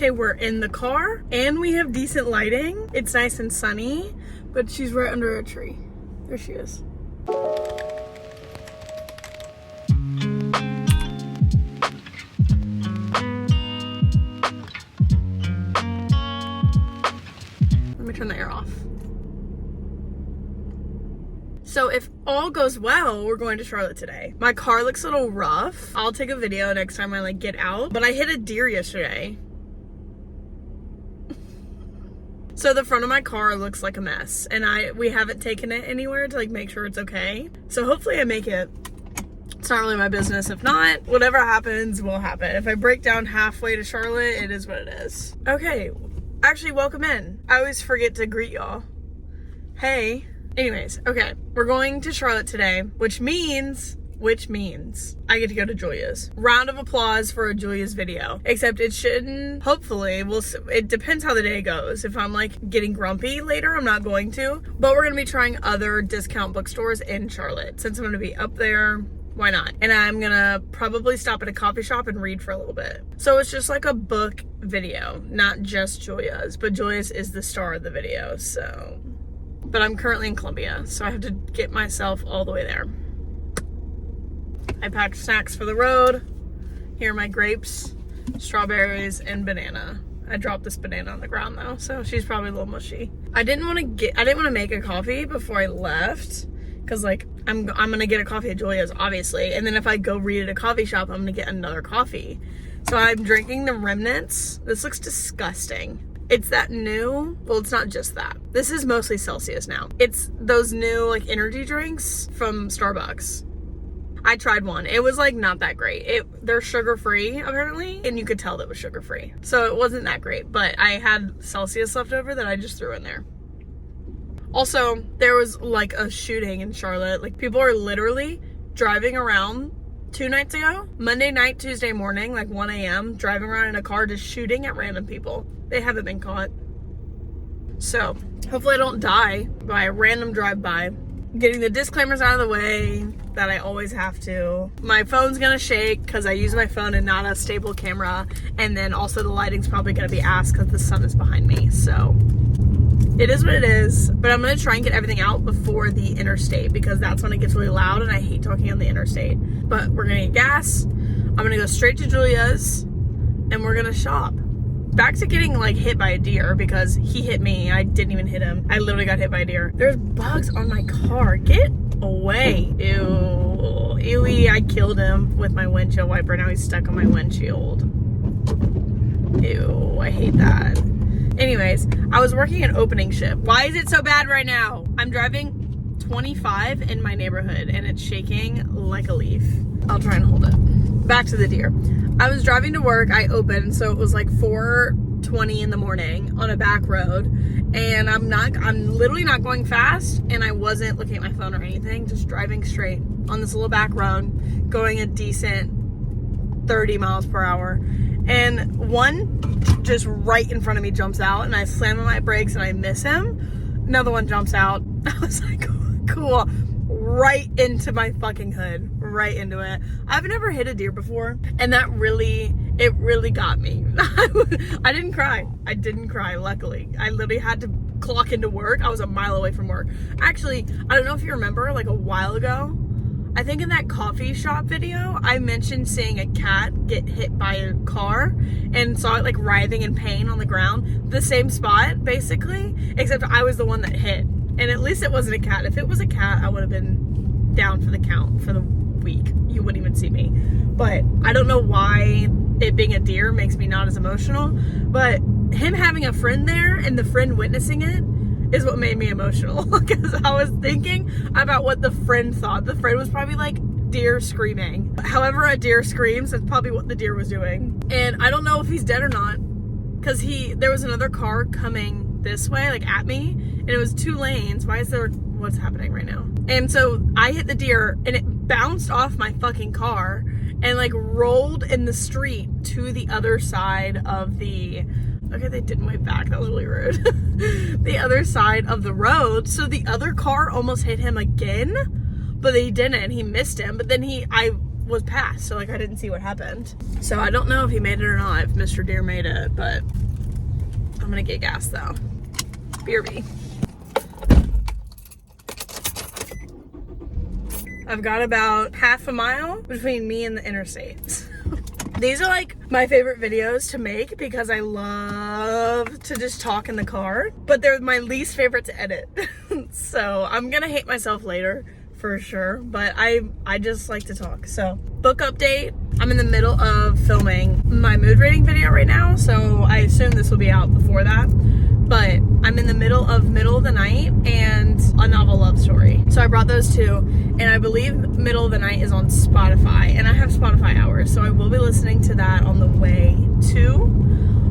Okay, we're in the car and we have decent lighting. It's nice and sunny, but she's right under a tree. There she is. Let me turn the air off. So if all goes well, we're going to Charlotte today. My car looks a little rough. I'll take a video next time I get out, but I hit a deer yesterday. So the front of my car looks like a mess, and we haven't taken it anywhere to make sure it's okay. So hopefully I make it. It's not really my business. If not, whatever happens will happen. If I break down halfway to Charlotte, it is what it is. Okay, actually, welcome in. I always forget to greet y'all. Hey. Anyways, okay, we're going to Charlotte today, which means I get to go to Julia's. Round of applause for a Julia's video. Except it shouldn't, hopefully, it depends how the day goes. If I'm getting grumpy later, I'm not going to. But we're gonna be trying other discount bookstores in Charlotte. Since I'm gonna be up there, why not? And I'm gonna probably stop at a coffee shop and read for a little bit. So it's just like a book video, not just Julia's, but Julia's is the star of the video, so. But I'm currently in Columbia, so I have to get myself all the way there. I packed snacks for the road. Here are my grapes, strawberries, and banana. I dropped this banana on the ground though, so she's probably a little mushy. I didn't want to make a coffee before I left, because I'm gonna get a coffee at Julia's, obviously, and then if I go read at a coffee shop, I'm gonna get another coffee. So I'm drinking the remnants. This looks disgusting. It's that new, well, it's not just that. This is mostly Celsius now. It's those new energy drinks from Starbucks. I tried one. It was not that great. They're sugar-free apparently, and you could tell that it was sugar-free. So it wasn't that great, but I had Celsius left over that I just threw in there. Also, there was a shooting in Charlotte. People are literally driving around 2 nights ago, Monday night, Tuesday morning, 1 a.m., driving around in a car just shooting at random people. They haven't been caught. So hopefully I don't die by a random drive-by. Getting the disclaimers out of the way that I always have to. My phone's gonna shake because I use my phone and not a stable camera. And then also the lighting's probably gonna be ass because the sun is behind me. So it is what it is. But I'm gonna try and get everything out before the interstate because that's when it gets really loud and I hate talking on the interstate. But we're gonna get gas. I'm gonna go straight to Julia's and we're gonna shop. Back to getting hit by a deer because he hit me. I didn't even hit him. I literally got hit by a deer. There's bugs on my car. Get away. Ew. Ewy, I killed him with my windshield wiper. Now he's stuck on my windshield. Ew, I hate that. Anyways, I was working an opening shift. Why is it so bad right now? I'm driving 25 in my neighborhood and it's shaking like a leaf. I'll try and hold it. Back to the deer. I was driving to work. I opened, so it was 4:20 in the morning on a back road, and I'm literally not going fast, and I wasn't looking at my phone or anything, just driving straight on this little back road, going a decent 30 miles per hour, and one just right in front of me jumps out, and I slam on my brakes and I miss him. Another one jumps out. I was like, cool. Right into my fucking hood, right into it. I've never hit a deer before, and it really got me. I didn't cry, luckily. I literally had to clock into work. I was a mile away from work. Actually, I don't know if you remember, a while ago, I think in that coffee shop video, I mentioned seeing a cat get hit by a car and saw it writhing in pain on the ground. The same spot, basically, except I was the one that hit. And at least it wasn't a cat. If it was a cat, I would have been down for the count for the week. You wouldn't even see me. But I don't know why it being a deer makes me not as emotional. But him having a friend there and the friend witnessing it is what made me emotional. Because I was thinking about what the friend thought. The friend was probably deer screaming. However a deer screams, that's probably what the deer was doing. And I don't know if he's dead or not. Because there was another car coming this way, at me, and it was 2 lanes. What's happening right now? And so I hit the deer and it bounced off my fucking car and rolled in the street to the other side of the, okay, they didn't wave back, that was really rude. The other side of the road. So the other car almost hit him again, but he didn't. He missed him, but then I was passed, so like I didn't see what happened. So I don't know if he made it or not, if Mr. Deer made it, but I'm gonna get gas though. BRB. I've got about half a mile between me and the interstate. These are like my favorite videos to make because I love to just talk in the car, but they're my least favorite to edit. So I'm gonna hate myself later for sure, but I just like to talk. So book update, I'm in the middle of filming my mood rating video right now, so I assume this will be out before that. But I'm in the middle of the Night and A Novel Love Story. So I brought those two, and I believe Middle of the Night is on Spotify, and I have Spotify hours, so I will be listening to that on the way too.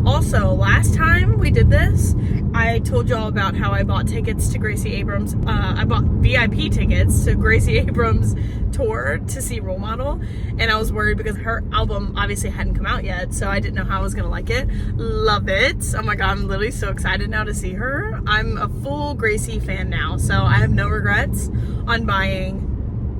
Also, last time we did this, I told y'all about how I bought tickets to Gracie Abrams. I bought VIP tickets to Gracie Abrams' tour to see Role Model, and I was worried because her album obviously hadn't come out yet, so I didn't know how I was gonna like it. Love it. Oh my god, I'm literally so excited now to see her. I'm a full Gracie fan now, so I have no regrets on buying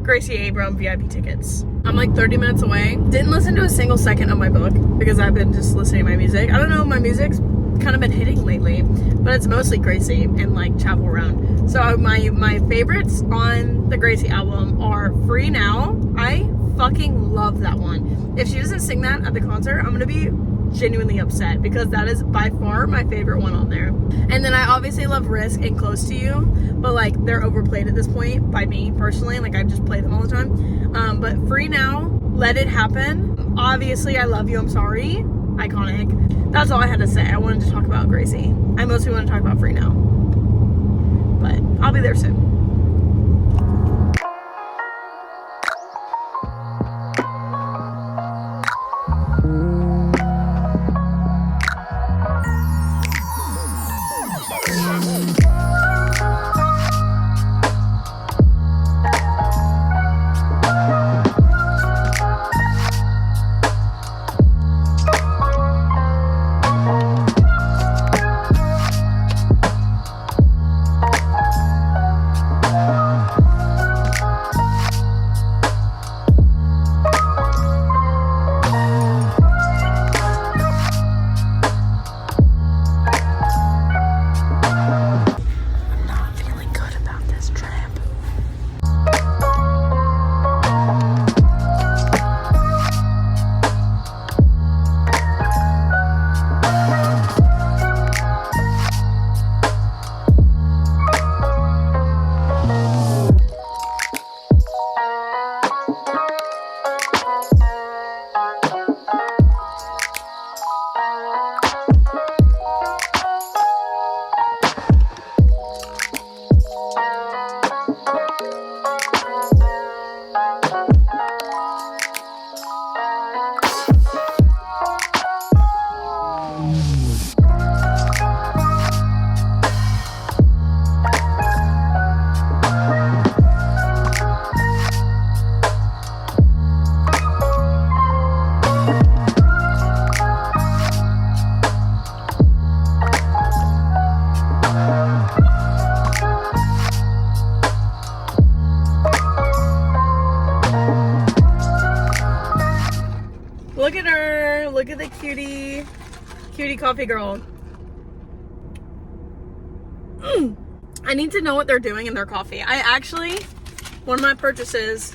Gracie Abrams VIP tickets. I'm like 30 minutes away. Didn't listen to a single second of my book because I've been just listening to my music. I don't know, my music's kind of been hitting lately, but it's mostly Gracie and like Chapel Roan. So my favorites on the Gracie album are Free Now. I fucking love that one. If she doesn't sing that at the concert, I'm gonna be genuinely upset because that is by far my favorite one on there. And then I obviously love Risk and Close to You, but like they're overplayed at this point by me personally. Like I just play them all the time. But Free Now, Let It Happen, obviously I Love You, I'm Sorry, iconic. That's all I had to say. I wanted to talk about Gracie. I mostly want to talk about Free Now, but I'll be there soon. Look at her. Look at the cutie coffee girl. I need to know what they're doing in their coffee. One of my purchases,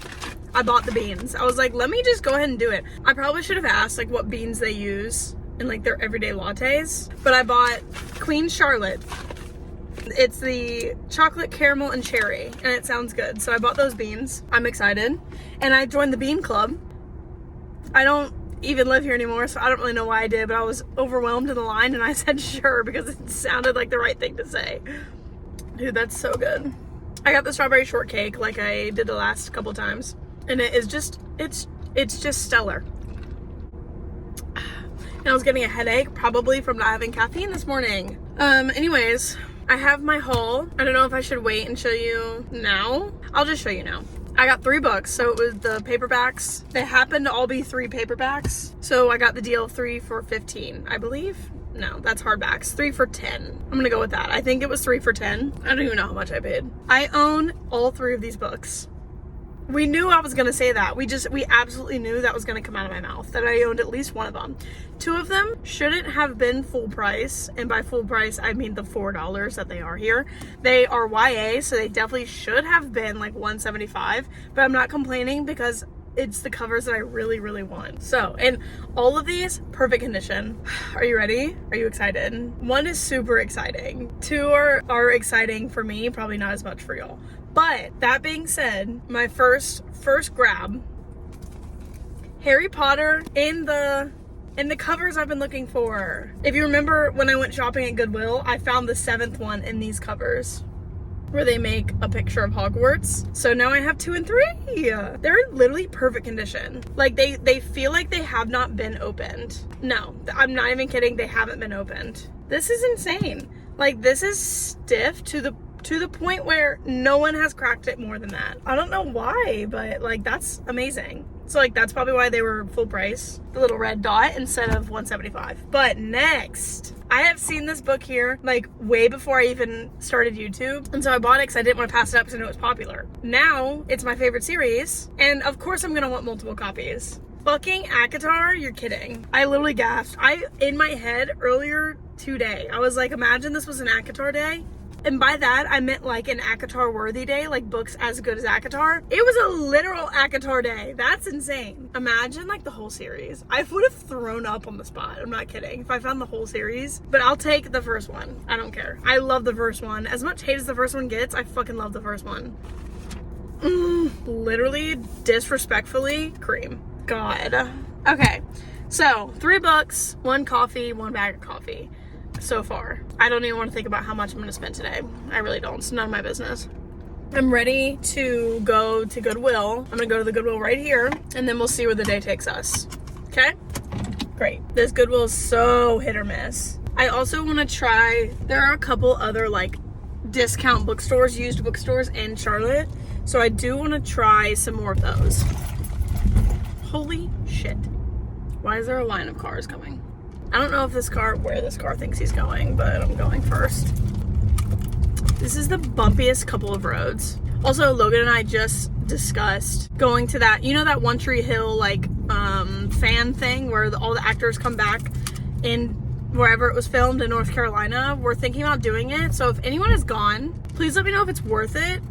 I bought the beans. I was like, let me just go ahead and do it. I probably should have asked like what beans they use in like their everyday lattes, but I bought Queen Charlotte. It's the chocolate, caramel, and cherry, and it sounds good. So I bought those beans. I'm excited. And I joined the bean club. I don't even live here anymore, so I don't really know why I did, but I was overwhelmed in the line and I said sure because it sounded like the right thing to say. Dude, that's so good. I got the strawberry shortcake like I did the last couple times, and it is just, it's just stellar. And I was getting a headache probably from not having caffeine this morning. Anyways, I have my haul. I don't know if I should wait and show you now. I'll just show you now. I got 3 books, so it was the paperbacks. They happened to all be 3 paperbacks. So I got the deal 3 for $15, I believe. No, that's hardbacks. 3 for $10. I'm gonna go with that. I think it was 3 for $10. I don't even know how much I paid. I own all 3 of these books. We knew I was going to say that. We absolutely knew that was going to come out of my mouth, that I owned at least one of them. 2 of them shouldn't have been full price. And by full price, I mean the $4 that they are here. They are YA, so they definitely should have been like $175. But I'm not complaining because it's the covers that I really, really want. So, and all of these, perfect condition. Are you ready? Are you excited? 1 is super exciting. 2 are exciting for me, probably not as much for y'all. But that being said, my first grab, Harry Potter in the covers I've been looking for. If you remember when I went shopping at Goodwill, I found the 7th one in these covers, where they make a picture of Hogwarts. So now I have 2 and 3. They're in literally perfect condition. Like they feel like they have not been opened. No, I'm not even kidding. They haven't been opened. This is insane. Like this is stiff to the point where no one has cracked it more than that. I don't know why, but like that's amazing. So like that's probably why they were full price, the little red dot instead of $175. But next, I have seen this book here like way before I even started YouTube. And so I bought it because I didn't want to pass it up because I knew it was popular. Now it's my favorite series. And of course I'm going to want multiple copies. Fucking ACOTAR, you're kidding. I literally gasped. In my head earlier today, I was like, imagine this was an ACOTAR day. And by that, I meant like an ACOTAR worthy day, like books as good as ACOTAR. It was a literal ACOTAR day. That's insane. Imagine like the whole series. I would have thrown up on the spot. I'm not kidding. If I found the whole series, but I'll take the first one. I don't care. I love the first one. As much hate as the first one gets, I fucking love the first one. Literally, disrespectfully, cream. God. Okay. So 3 books, 1 coffee, 1 bag of coffee. So far. I don't even want to think about how much I'm going to spend today. I really don't. It's none of my business. I'm ready to go to Goodwill. I'm going to go to the Goodwill right here, and then we'll see where the day takes us. Okay? Great. This Goodwill is so hit or miss. I also want to try, there are a couple other like discount bookstores, used bookstores in Charlotte. So I do want to try some more of those. Holy shit. Why is there a line of cars coming? I don't know if where this car thinks he's going, but I'm going first. This is the bumpiest couple of roads. Also, Logan and I just discussed going to that, you know, that One Tree Hill, like, fan thing where all the actors come back in wherever it was filmed in North Carolina. We're thinking about doing it. So if anyone has gone, please let me know if it's worth it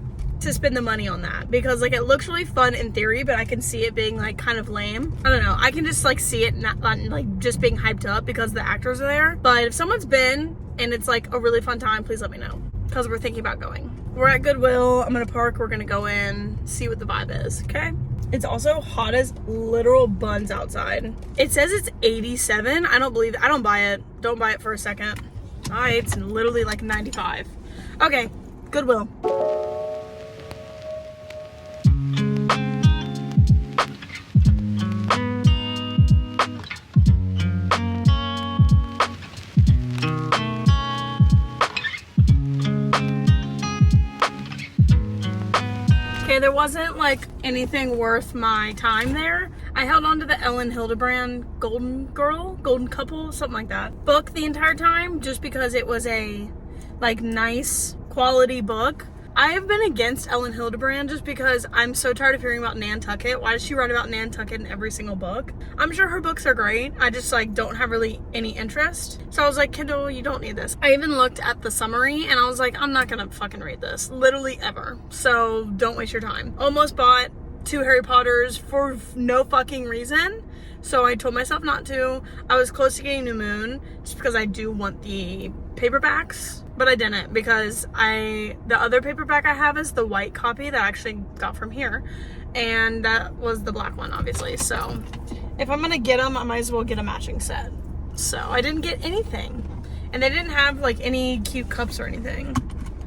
to spend the money on that, because like it looks really fun in theory, but I can see it being like kind of lame. I don't know, I can just like see it not like just being hyped up because the actors are there. But if someone's been and it's like a really fun time, please let me know, because we're thinking about going. We're at Goodwill. I'm gonna park, we're gonna go in, see what the vibe is. Okay, it's also hot as literal buns outside. It says it's 87. I don't believe it. I don't buy it. Don't buy it for a second. It's literally like 95. Okay, Goodwill. There wasn't like anything worth my time there. I held on to the Ellen Hildebrand Golden Couple, something like that, book the entire time just because it was a like nice quality book. I have been against Ellen Hildebrand just because I'm so tired of hearing about Nantucket. Why does she write about Nantucket in every single book? I'm sure her books are great. I just like don't have really any interest. So I was like, Kindle, you don't need this. I even looked at the summary and I was like, I'm not gonna fucking read this, literally ever. So don't waste your time. Almost bought 2 Harry Potters for no fucking reason. So I told myself not to. I was close to getting New Moon just because I do want the paperbacks, but I didn't, because the other paperback I have is the white copy that I actually got from here, and that was the black one, obviously. So if I'm gonna get them, I might as well get a matching set. So I didn't get anything, and they didn't have like any cute cups or anything.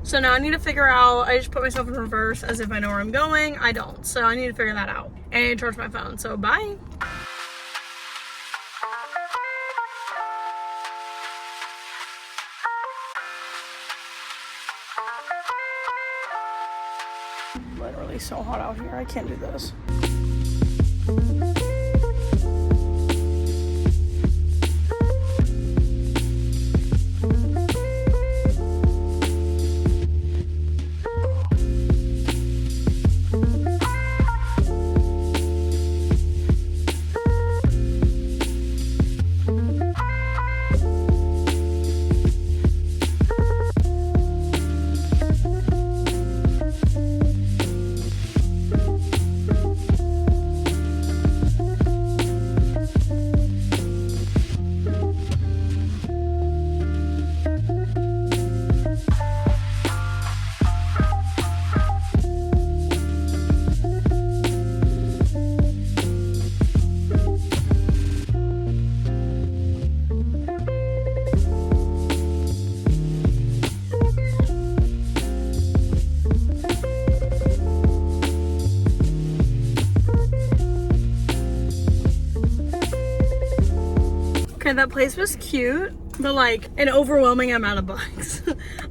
So now I need to figure out, I just put myself in reverse as if I know where I'm going. I don't, so I need to figure that out. And I need to charge my phone, so bye. Literally so hot out here. I can't do this. And that place was cute, but like an overwhelming amount of books.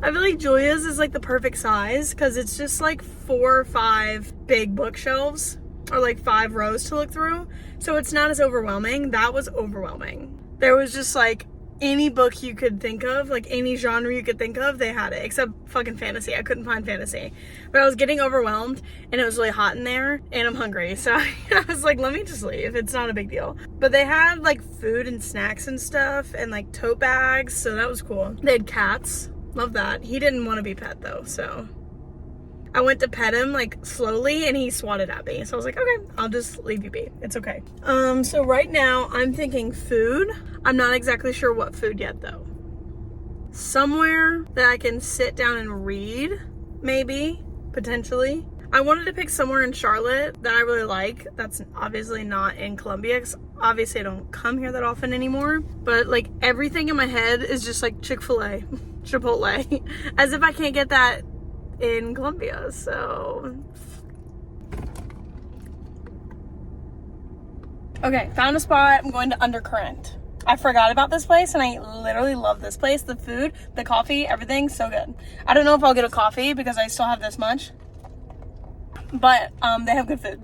I feel like Julia's is like the perfect size because it's just like 4 or 5 big bookshelves or like 5 rows to look through. So it's not as overwhelming. That was overwhelming. There was just like any book you could think of, like any genre you could think of, they had it, except fucking fantasy. I couldn't find fantasy. But I was getting overwhelmed and it was really hot in there and I'm hungry. So I was like, let me just leave. It's not a big deal. But they had like food and snacks and stuff and like tote bags. So that was cool. They had cats. Love that. He didn't want to be pet though. So I went to pet him like slowly and he swatted at me. So I was like, okay, I'll just leave you be. It's okay. So right now I'm thinking food. I'm not exactly sure what food yet though. Somewhere that I can sit down and read, maybe, potentially. I wanted to pick somewhere in Charlotte that I really like. That's obviously not in Columbia because obviously I don't come here that often anymore. But like everything in my head is just like Chick-fil-A, Chipotle, as if I can't get that in Columbia. So okay, found a spot. I'm going to Undercurrent. I forgot about this place and I literally love this place. The food, the coffee, everything, so good. I don't know if I'll get a coffee because I still have this much, but they have good food.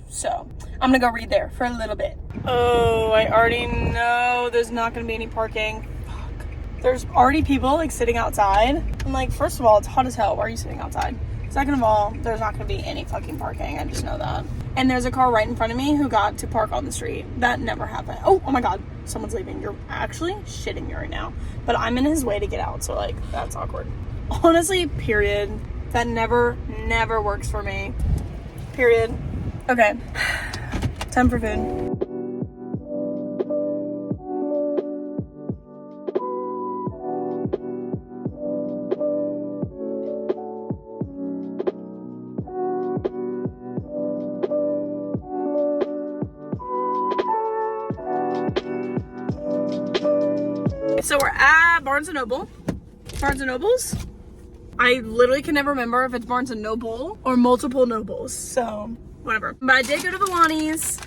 So I'm gonna go read there for a little bit. Oh, I already know there's not gonna be any parking. Fuck. There's already people like sitting outside. I'm like, first of all, it's hot as hell. Why are you sitting outside? Second of all, there's not gonna be any fucking parking. I just know that. And there's a car right in front of me who got to park on the street. That never happened. Oh my God, someone's leaving. You're actually shitting me right now. But I'm in his way to get out, so like, that's awkward. Honestly, period. That never works for me. Period. Okay, time for food. So we're at Barnes & Noble. Barnes & Noble's? I literally can never remember if it's Barnes & Noble or multiple Nobles, so whatever. But I did go to Villani's.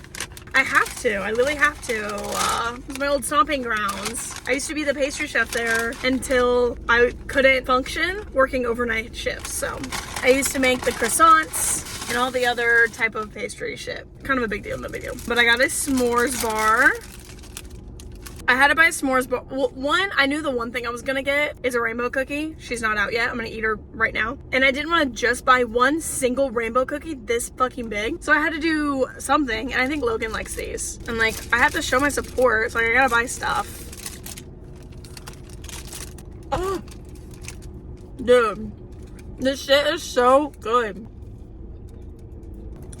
I have to. I really have to. It's my old stomping grounds. I used to be the pastry chef there until I couldn't function working overnight shifts. So I used to make the croissants and all the other type of pastry shit. Kind of a big deal, no big deal. But I got a s'mores bar. I had to buy a s'mores bar. One, I knew the one thing I was gonna get is a rainbow cookie. She's not out yet. I'm gonna eat her right now. And I didn't want to just buy one single rainbow cookie this fucking big. So I had to do something. And I think Logan likes these. And like, I have to show my support. So I gotta buy stuff. Oh, dude, this shit is so good.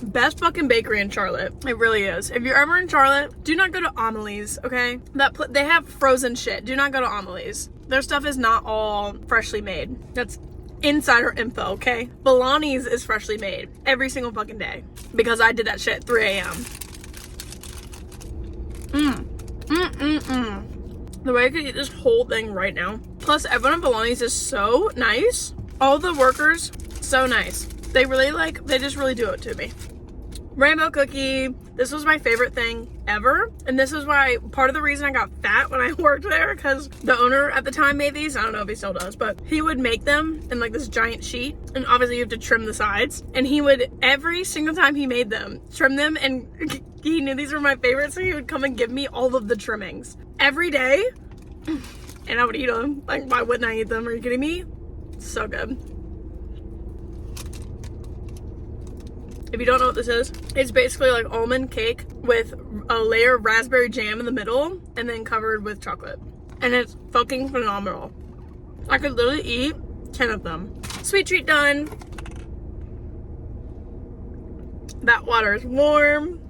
Best fucking bakery in Charlotte. It really is. If you're ever in Charlotte, do not go to Amelie's, okay? They have frozen shit. Do not go to Amelie's. Their stuff is not all freshly made. That's insider info, okay? Villani's is freshly made every single fucking day because I did that shit at 3 a.m. The way I could eat this whole thing right now. Plus, everyone at Villani's is so nice. All the workers, so nice. They just really do it to me. Rainbow cookie. This was my favorite thing ever. And this is why, part of the reason I got fat when I worked there, because the owner at the time made these. I don't know if he still does, but he would make them in like this giant sheet. And obviously you have to trim the sides. And he would, every single time he made them, trim them. And he knew these were my favorites. So he would come and give me all of the trimmings every day. And I would eat them. Like, why wouldn't I eat them? Are you kidding me? So good. If you don't know what this is, it's basically like almond cake with a layer of raspberry jam in the middle and then covered with chocolate. And it's fucking phenomenal. I could literally eat 10 of them. Sweet treat done. That water is warm.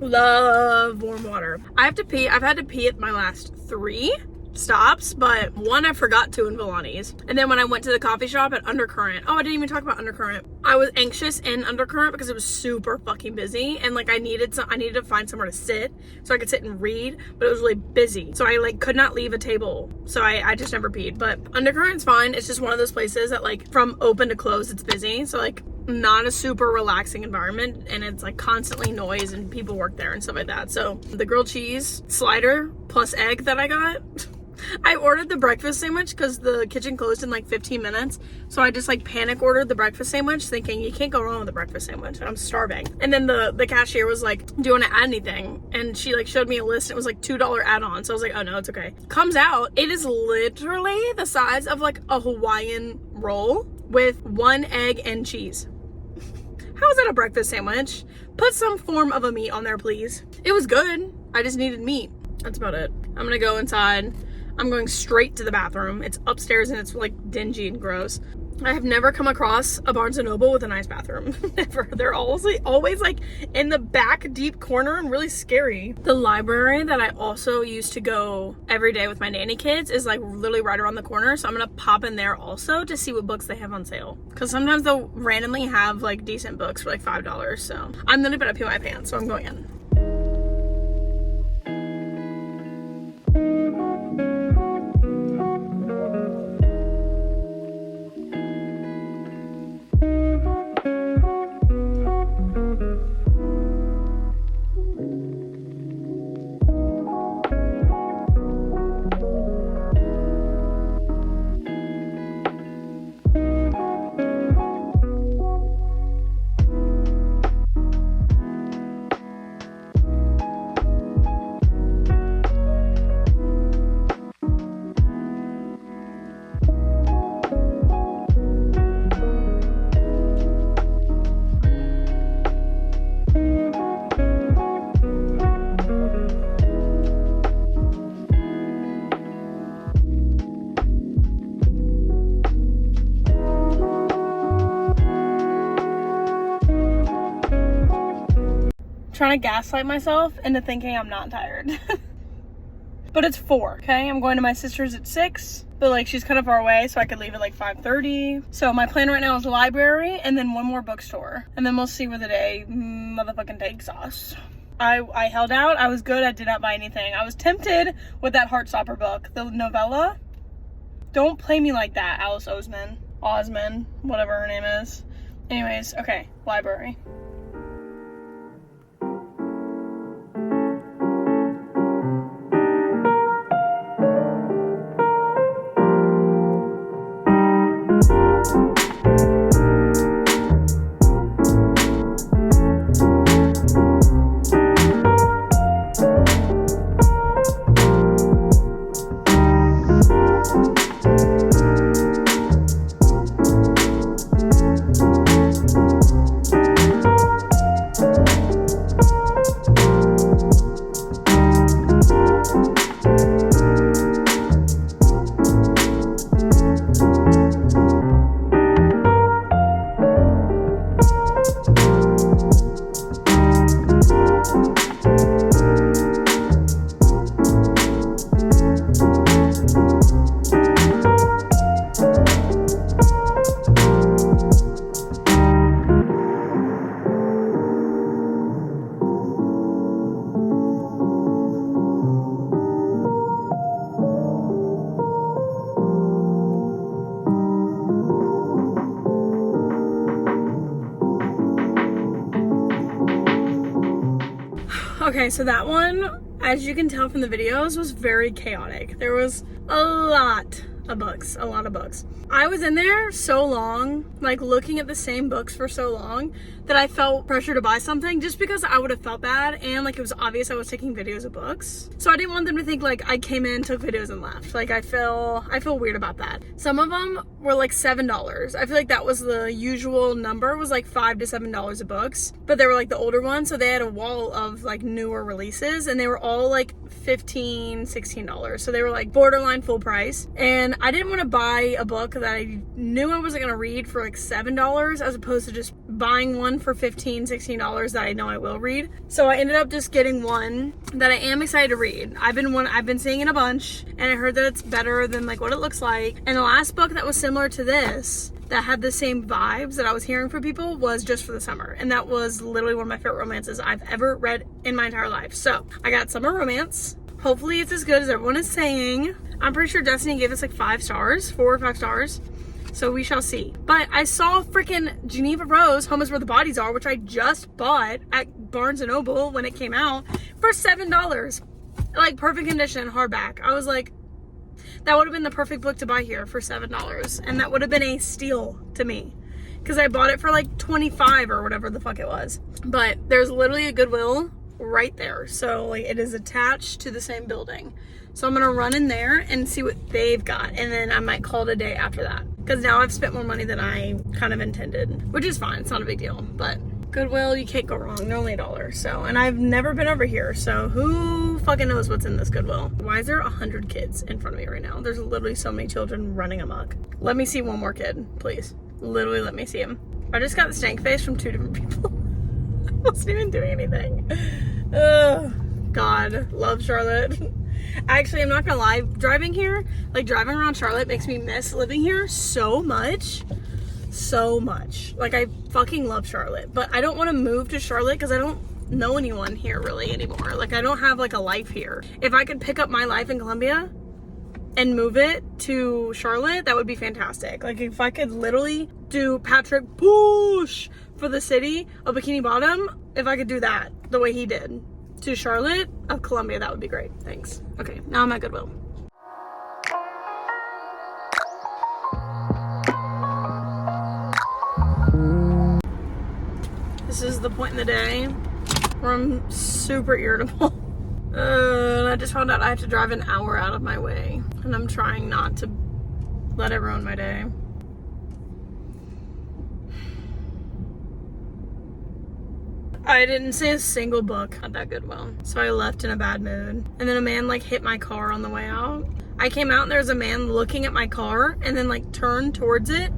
Love warm water. I have to pee. I've had to pee at my last 3 stops, but one I forgot to in Villani's. And then when I went to the coffee shop at Undercurrent, I didn't even talk about Undercurrent. I was anxious in Undercurrent because it was super fucking busy and like I needed to find somewhere to sit so I could sit and read, but it was really busy. So I like could not leave a table. So I just never peed. But Undercurrent's fine. It's just one of those places that like from open to close it's busy. So like not a super relaxing environment, and it's like constantly noise and people work there and stuff like that. So the grilled cheese slider plus egg that I got, I ordered the breakfast sandwich because the kitchen closed in like 15 minutes. So I just like panic ordered the breakfast sandwich thinking you can't go wrong with a breakfast sandwich. I'm starving. And then the cashier was like, do you want to add anything? And she like showed me a list. It was like $2 add-on. So I was like, oh no, it's okay. Comes out, it is literally the size of like a Hawaiian roll with 1 egg and cheese. How is that a breakfast sandwich? Put some form of a meat on there, please. It was good. I just needed meat. That's about it. I'm gonna go inside. I'm going straight to the bathroom. It's upstairs and it's like dingy and gross. I have never come across a Barnes & Noble with a nice bathroom. Never. They're always like in the back deep corner and really scary. The library that I also used to go every day with my nanny kids is like literally right around the corner. So I'm gonna pop in there also to see what books they have on sale. Cause sometimes they'll randomly have like decent books for like $5. So I'm gonna pee my pants, so I'm going in. Trying to gaslight myself into thinking I'm not tired. But it's 4, okay? I'm going to my sister's at 6, but like she's kind of far away, so I could leave at like 5:30. So my plan right now is library and then one more bookstore. And then we'll see where the day motherfucking takes us. I held out. I was good. I did not buy anything. I was tempted with that Heartstopper book, the novella. Don't play me like that, Alice Osman, whatever her name is. Anyways, okay, library. Okay, so that one, as you can tell from the videos, was very chaotic. There was a lot of books. I was in there so long, like looking at the same books for so long, that I felt pressure to buy something just because I would have felt bad, and like it was obvious I was taking videos of books. So I didn't want them to think like I came in, took videos and left. Like I feel weird about that. Some of them were like $7. I feel like that was the usual number, was like $5 to $7 of books, but they were like the older ones, so they had a wall of like newer releases, and they were all like $15, $16. So they were like borderline full price, and I didn't want to buy a book that I knew I wasn't gonna read for like $7 as opposed to just buying one for $15, $16 that I know I will read. So I ended up just getting one that I am excited to read. I've been seeing it a bunch, and I heard that it's better than like what it looks like. And the last book that was similar to this, that had the same vibes that I was hearing from people, was Just for the Summer. And that was literally one of my favorite romances I've ever read in my entire life. So I got summer romance. Hopefully it's as good as everyone is saying. I'm pretty sure Destiny gave us like 5 stars, 4 or 5 stars. So we shall see. But I saw freaking Geneva Rose, Home is Where the Bodies Are, which I just bought at Barnes & Noble when it came out for $7. Like perfect condition, hardback. I was like, that would have been the perfect book to buy here for $7. And that would have been a steal to me. Because I bought it for like $25 or whatever the fuck it was. But there's literally a Goodwill right there. So like it is attached to the same building. So I'm going to run in there and see what they've got. And then I might call it a day after that. Because now I've spent more money than I kind of intended. Which is fine. It's not a big deal. But Goodwill, you can't go wrong. They're only $1. So, and I've never been over here. So who fucking knows what's in this Goodwill? Why is there 100 kids in front of me right now? There's literally so many children running amok. Let me see one more kid, please. Literally, let me see him. I just got the stank face from 2 different people. I wasn't even doing anything. Ugh. God, love Charlotte. Actually, I'm not gonna lie. Driving here, like driving around Charlotte makes me miss living here so much. So much. Like, I fucking love Charlotte. But I don't want to move to Charlotte because I don't know anyone here really anymore. Like, I don't have like a life here. If I could pick up my life in Columbia and move it to Charlotte, that would be fantastic. Like, if I could literally do Patrick push for the city of Bikini Bottom, if I could do that the way he did to Charlotte of Columbia, that would be great. Thanks. Okay, now I'm at Goodwill. This is the point in the day where I'm super irritable. And I just found out I have to drive an hour out of my way. And I'm trying not to let it ruin my day. I didn't see a single book at that Goodwill. So I left in a bad mood. And then a man like hit my car on the way out. I came out and there was a man looking at my car and then like turned towards it.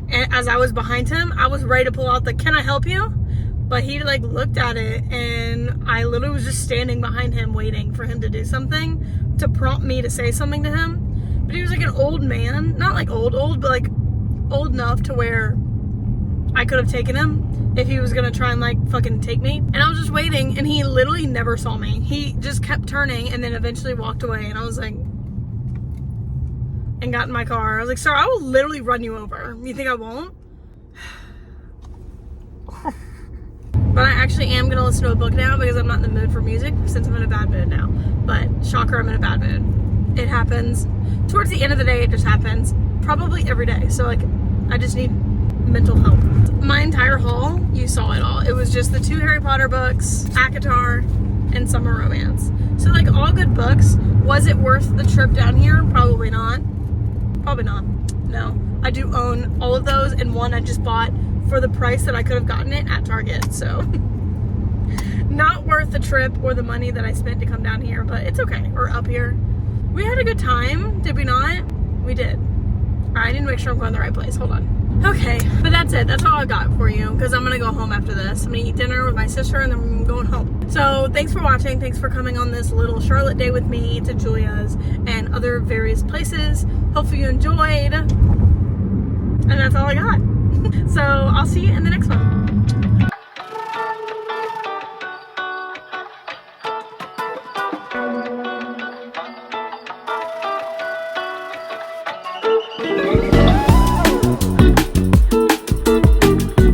And as I was behind him, I was ready to pull out the, "Can I help you?" But he like looked at it and I literally was just standing behind him waiting for him to do something to prompt me to say something to him. But he was like an old man, not like old, but like old enough to where I could have taken him if he was gonna try and like fucking take me. And I was just waiting and he literally never saw me. He just kept turning and then eventually walked away and I was like, and got in my car. I was like, "Sir, I will literally run you over. You think I won't?" But I actually am going to listen to a book now because I'm not in the mood for music since I'm in a bad mood now. But shocker, I'm in a bad mood. It happens. Towards the end of the day, it just happens. Probably every day. So like, I just need mental help. My entire haul, you saw it all. It was just the 2 Harry Potter books, ACOTAR, and Summer Romance. So like all good books. Was it worth the trip down here? Probably not. Probably not. No. I do own all of those and one I just bought for the price that I could have gotten it at Target. So not worth the trip or the money that I spent to come down here, but it's okay. Or up here. We had a good time, did we not? We did. Alright, I need to make sure I'm going to the right place. Hold on. Okay, but that's it. That's all I got for you because I'm going to go home after this. I'm going to eat dinner with my sister and then I'm going home. So thanks for watching. Thanks for coming on this little Charlotte day with me to Julia's and other various places. Hopefully you enjoyed. And that's all I got. So I'll see you in the next one.